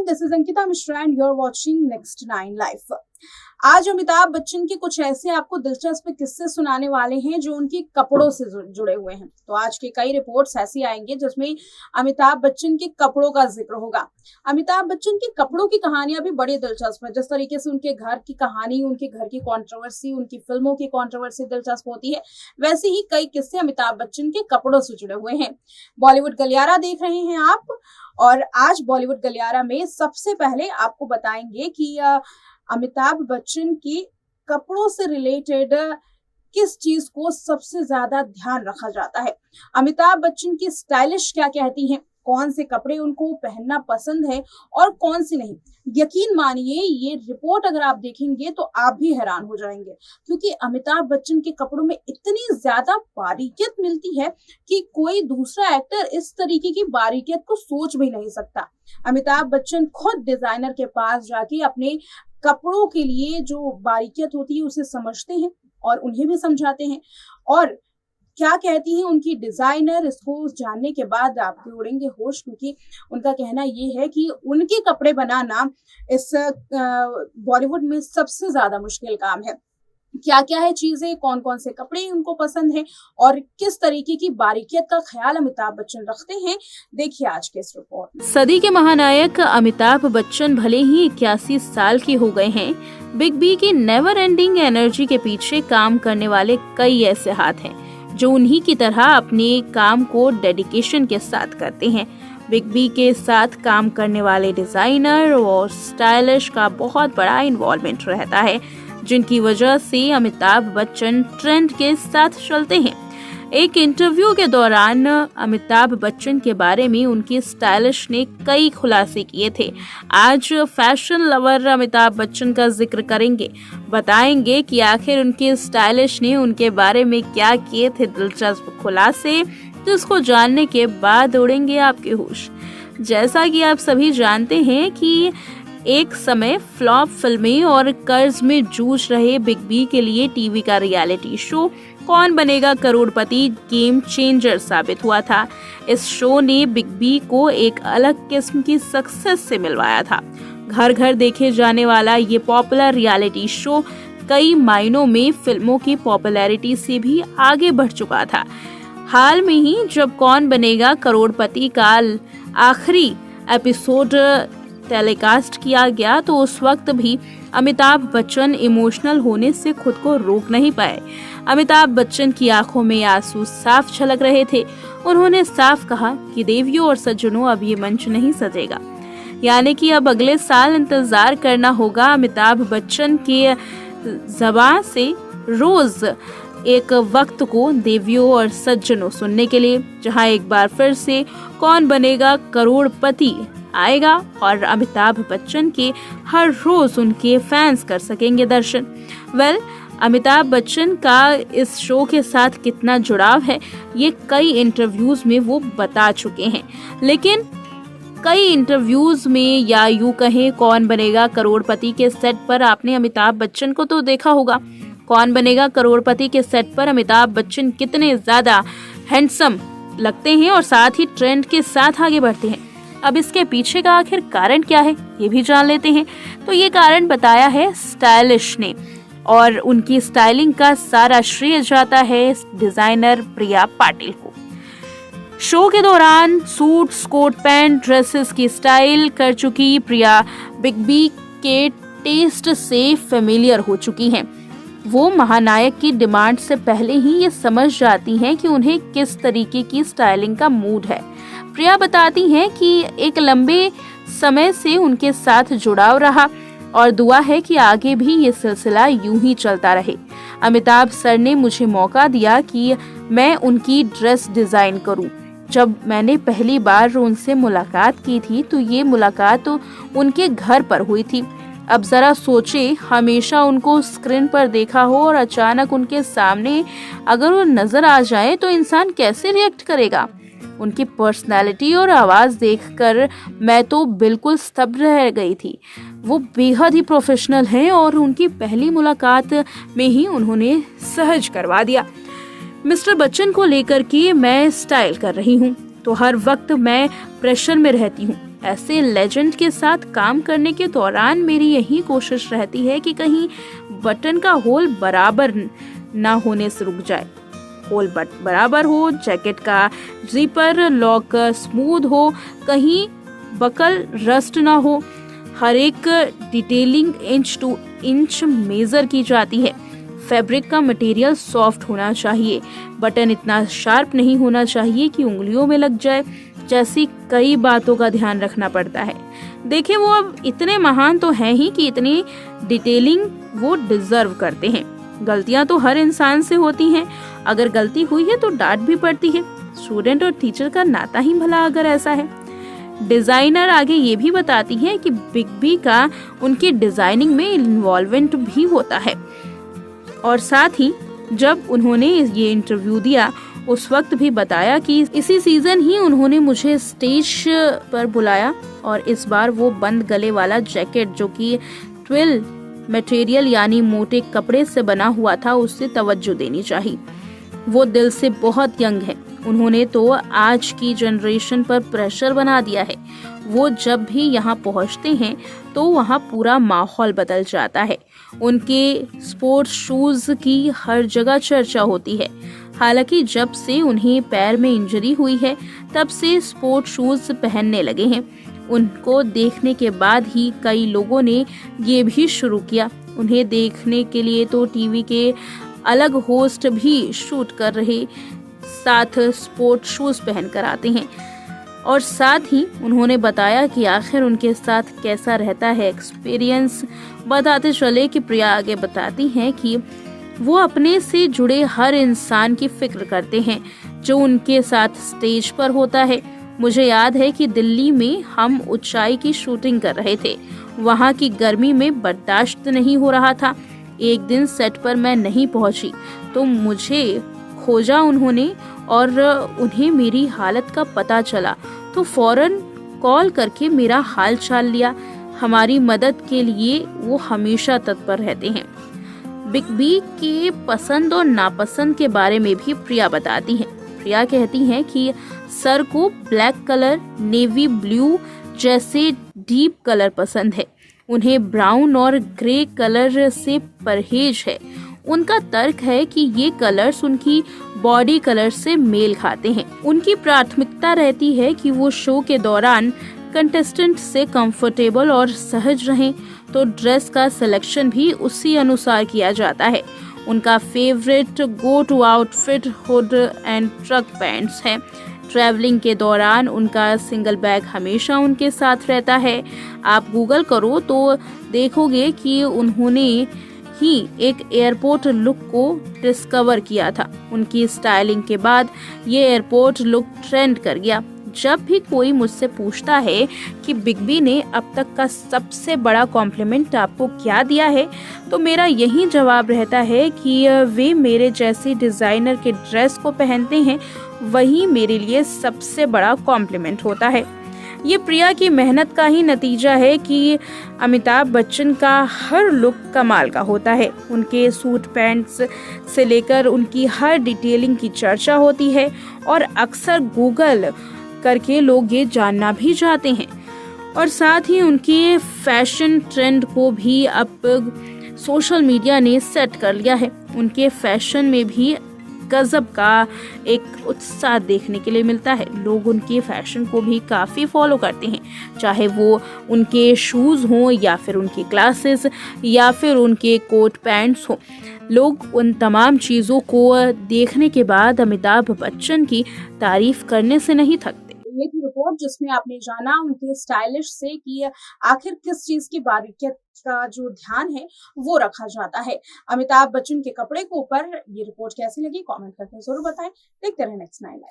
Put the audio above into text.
everyone, this is Ankita Mishra and you're watching Next 9 Life। आज अमिताभ बच्चन के कुछ ऐसे आपको दिलचस्प किस्से सुनाने वाले हैं जो उनके कपड़ों से जुड़े हुए हैं। तो आज के कई रिपोर्ट्स ऐसी आएंगे जिसमें अमिताभ बच्चन के कपड़ों का जिक्र होगा। अमिताभ बच्चन के कपड़ों की कहानियां भी बड़ी दिलचस्प है। जिस तरीके से उनके घर की कहानी, उनके घर की कंट्रोवर्सी, उनकी फिल्मों की कंट्रोवर्सी दिलचस्प होती है, वैसे ही कई किस्से अमिताभ बच्चन के कपड़ों से जुड़े हुए हैं। बॉलीवुड गलियारा देख रहे हैं आप, और आज बॉलीवुड गलियारा में सबसे पहले आपको बताएंगे कि अमिताभ बच्चन के कपड़ों से रिलेटेड किस चीज को सबसे ज्यादा ध्यान रखा जाता है। अमिताभ बच्चन की स्टाइलिश क्या कहती हैं, कौन से कपड़े उनको पहनना पसंद है और कौन से नहीं। यकीन मानिए, ये रिपोर्ट अगर आप देखेंगे तो आप भी हैरान हो जाएंगे, क्योंकि अमिताभ बच्चन के कपड़ों में इतनी ज्यादा बारीकियत मिलती है कि कोई दूसरा एक्टर इस तरीके की बारीकियत को सोच भी नहीं सकता। अमिताभ बच्चन खुद डिजाइनर के पास जाके अपने कपड़ों के लिए जो बारीकियत होती है उसे समझते हैं और उन्हें भी समझाते हैं। और क्या कहती हैं उनकी डिजाइनर, इसको जानने के बाद आपके उड़ेंगे होश, क्योंकि उनका कहना ये है कि उनके कपड़े बनाना इस बॉलीवुड में सबसे ज्यादा मुश्किल काम है। क्या क्या है चीजें, कौन कौन से कपड़े उनको पसंद है और किस तरीके की बारीकियत का ख्याल अमिताभ बच्चन रखते हैं, देखिए आज के इस रिपोर्ट में। सदी के महानायक अमिताभ बच्चन भले ही 81 साल के हो गए हैं, बिग बी की नेवर एंडिंग एनर्जी के पीछे काम करने वाले कई ऐसे हाथ हैं जो उन्हीं की तरह अपने काम को डेडिकेशन के साथ करते हैं। बिग बी के साथ काम करने वाले डिजाइनर और स्टाइलिश का बहुत बड़ा इन्वॉल्वमेंट रहता है, जिनकी वजह से अमिताभ बच्चन ट्रेंड के साथ चलते हैं। एक इंटरव्यू के दौरान अमिताभ बच्चन के बारे में उनकी स्टाइलिश ने कई खुलासे किए थे। आज फैशन लवर अमिताभ बच्चन का जिक्र करेंगे, बताएंगे कि आखिर उनके स्टाइलिश ने उनके बारे में क्या किए थे दिलचस्प खुलासे, जिसको जानने के बाद उड़ेंगे आपके होश। जैसा कि आप सभी जानते हैं कि एक समय फ्लॉप फिल्में और कर्ज में जूझ रहे बिग बी के लिए टीवी का रियलिटी शो कौन बनेगा करोड़पति गेम चेंजर साबित हुआ था। इस शो ने बिग बी को एक अलग किस्म की सक्सेस से मिलवाया था। घर घर देखे जाने वाला ये पॉपुलर रियलिटी शो कई मायनों में फिल्मों की पॉपुलैरिटी से भी आगे बढ़ चुका था। हाल में ही जब कौन बनेगा करोड़पति का आखिरी एपिसोड टेलीकास्ट किया गया तो उस वक्त भी अमिताभ बच्चन इमोशनल होने से खुद को रोक नहीं पाए। अमिताभ बच्चन की आंखों में आंसू साफ छलक रहे थे। उन्होंने साफ कहा कि देवियों और सज्जनों, अब ये मंच नहीं सजेगा, यानी कि अब अगले साल इंतजार करना होगा अमिताभ बच्चन के ज़बान से रोज एक वक्त को देवियों और सज्जनों सुनने के लिए, जहां एक बार फिर से कौन बनेगा करोड़पति आएगा और अमिताभ बच्चन के हर रोज उनके फैंस कर सकेंगे दर्शन। अमिताभ बच्चन का इस शो के साथ कितना जुड़ाव है ये कई इंटरव्यूज में वो बता चुके हैं, लेकिन कई इंटरव्यूज में या यूं कहें कौन बनेगा करोड़पति के सेट पर आपने अमिताभ बच्चन को तो देखा होगा। कौन बनेगा करोड़पति के सेट पर अमिताभ बच्चन कितने ज्यादा हैंडसम लगते हैं और साथ ही ट्रेंड के साथ आगे बढ़ते हैं। अब इसके पीछे का आखिर कारण क्या है ये भी जान लेते हैं। तो ये कारण बताया है स्टाइलिश ने, और उनकी स्टाइलिंग का सारा श्रेय जाता है डिजाइनर प्रिया पाटिल को। शो के दौरान सूट्स, कोट पैंट, ड्रेसेस की स्टाइल कर चुकी प्रिया बिग बी के टेस्ट से फेमिलियर हो चुकी हैं। वो महानायक की डिमांड से पहले ही ये समझ जाती हैं कि उन्हें किस तरीके की स्टाइलिंग का मूड है। प्रिया बताती हैं कि एक लंबे समय से उनके साथ जुड़ाव रहा और दुआ है कि आगे भी ये सिलसिला यूं ही चलता रहे। अमिताभ सर ने मुझे मौका दिया कि मैं उनकी ड्रेस डिजाइन करूं। जब मैंने पहली बार उनसे मुलाकात की थी तो ये मुलाकात तो उनके घर पर हुई थी। अब जरा सोचे, हमेशा उनको स्क्रीन पर देखा हो और अचानक उनके सामने अगर वो नजर आ जाए तो इंसान कैसे रिएक्ट करेगा। उनकी पर्सनालिटी और आवाज देखकर मैं तो बिल्कुल स्तब्ध रह गई थी। वो बेहद ही प्रोफेशनल हैं और उनकी पहली मुलाकात में ही उन्होंने सहज करवा दिया। मिस्टर बच्चन को लेकर के मैं स्टाइल कर रही हूँ तो हर वक्त मैं प्रेशर में रहती हूँ। ऐसे लेजेंड के साथ काम करने के दौरान मेरी यही कोशिश रहती है कि कहीं बटन का होल बराबर ना होने से रुक जाए। होल बराबर हो, जैकेट का जिपर लॉक स्मूथ हो, कहीं बकल रस्ट ना हो। हर एक detailing inch to inch measure की जाती है। फैब्रिक का मटेरियल सॉफ्ट होना चाहिए, बटन इतना शार्प नहीं होना चाहिए कि उंगलियों में लग जाए। जैसी कई बातों का ध्यान रखना पड़ता है। देखिए, वो अब इतने महान तो हैं ही कि इतनी डिटेलिंग वो डिजर्व करते हैं। गलतियां तो हर इंसान से होती हैं, अगर गलती हुई है तो डांट भी पड़ती है। स्टूडेंट और टीचर का नाता ही भला अगर ऐसा है। डिजाइनर आगे ये भी बताती है कि बिग बी का उनकी डिजाइनिंग में इन्वॉल्वमेंट भी होता है। और साथ ही जब उन्होंने ये इंटरव्यू दिया उस वक्त भी बताया कि इसी सीजन ही उन्होंने मुझे स्टेज पर बुलाया और इस बार वो बंद गले वाला जैकेट जो कि ट्विल मटेरियल यानी मोटे कपड़े से बना हुआ था उससे तवज्जो देनी चाहिए। वो दिल से बहुत यंग है। उन्होंने तो आज की जनरेशन पर प्रेशर बना दिया है। वो जब भी यहाँ पहुँचते हैं तो वहाँ पूरा माहौल बदल जाता है। उनके स्पोर्ट्स शूज की हर जगह चर्चा होती है। हालांकि जब से उन्हें पैर में इंजरी हुई है तब से स्पोर्ट्स शूज पहनने लगे हैं। उनको देखने के बाद ही कई लोगों ने ये भी शुरू किया। उन्हें देखने के लिए तो टीवी के अलग होस्ट भी शूट कर रहे साथ स्पोर्ट शूज पहन कर आते हैं। और साथ ही उन्होंने बताया कि आखिर उनके साथ कैसा रहता है एक्सपीरियंस बताते चले कि प्रिया आगे बताती हैं कि वो अपने से जुड़े हर इंसान की फिक्र करते हैं जो उनके साथ स्टेज पर होता है। मुझे याद है कि दिल्ली में हम ऊंचाई की शूटिंग कर रहे थे। वहाँ की गर्मी में बर्दाश्त नहीं हो रहा था। एक दिन सेट पर मैं नहीं पहुंची तो मुझे खोजा उन्होंने और उन्हें मेरी हालत का पता चला तो फौरन कॉल करके मेरा हाल चाल लिया। हमारी मदद के लिए वो हमेशा तत्पर रहते हैं। बिग बी के पसंद और नापसंद के बारे में भी प्रिया बताती हैं। प्रिया कहती हैं कि सर को ब्लैक कलर, नेवी ब्लू जैसे डीप कलर पसंद है। उन्हें ब्राउन और ग्रे कलर से परहेज है। उनका तर्क है कि ये कलर्स उनकी बॉडी कलर से मेल खाते हैं। उनकी प्राथमिकता रहती है कि वो शो के दौरान कंटेस्टेंट से कंफर्टेबल और सहज रहें, तो ड्रेस का सिलेक्शन भी उसी अनुसार किया जाता है। उनका favourite go to outfit hood and truck pants है। ट्रैवलिंग के दौरान उनका सिंगल बैग हमेशा उनके साथ रहता है। आप गूगल करो तो देखोगे कि उन्होंने ही एक एयरपोर्ट लुक को डिस्कवर किया था। उनकी स्टाइलिंग के बाद ये एयरपोर्ट लुक ट्रेंड कर गया। जब भी कोई मुझसे पूछता है कि बिग बी ने अब तक का सबसे बड़ा कॉम्प्लीमेंट आपको क्या दिया है, तो मेरा यही जवाब रहता है कि वे मेरे जैसे डिज़ाइनर के ड्रेस को पहनते हैं, वही मेरे लिए सबसे बड़ा कॉम्प्लीमेंट होता है। ये प्रिया की मेहनत का ही नतीजा है कि अमिताभ बच्चन का हर लुक कमाल का होता है। उनके सूट पैंट्स से लेकर उनकी हर डिटेलिंग की चर्चा होती है और अक्सर गूगल करके लोग ये जानना भी चाहते हैं। और साथ ही उनके फैशन ट्रेंड को भी अब सोशल मीडिया ने सेट कर लिया है। उनके फैशन में भी गजब का एक उत्साह देखने के लिए मिलता है। लोग उनके फैशन को भी काफ़ी फॉलो करते हैं, चाहे वो उनके शूज़ हों या फिर उनकी क्लासेस या फिर उनके कोट पैंट्स हों। लोग उन तमाम चीज़ों को देखने के बाद अमिताभ बच्चन की तारीफ करने से नहीं थकते। ये थी रिपोर्ट जिसमें आपने जाना उनके स्टाइलिश से कि आखिर किस चीज की बारीकियत का जो ध्यान है वो रखा जाता है अमिताभ बच्चन के कपड़े के ऊपर। ये रिपोर्ट कैसी लगी कमेंट करके जरूर बताएं। देखते रहें नेक्स्ट 9 लाइव।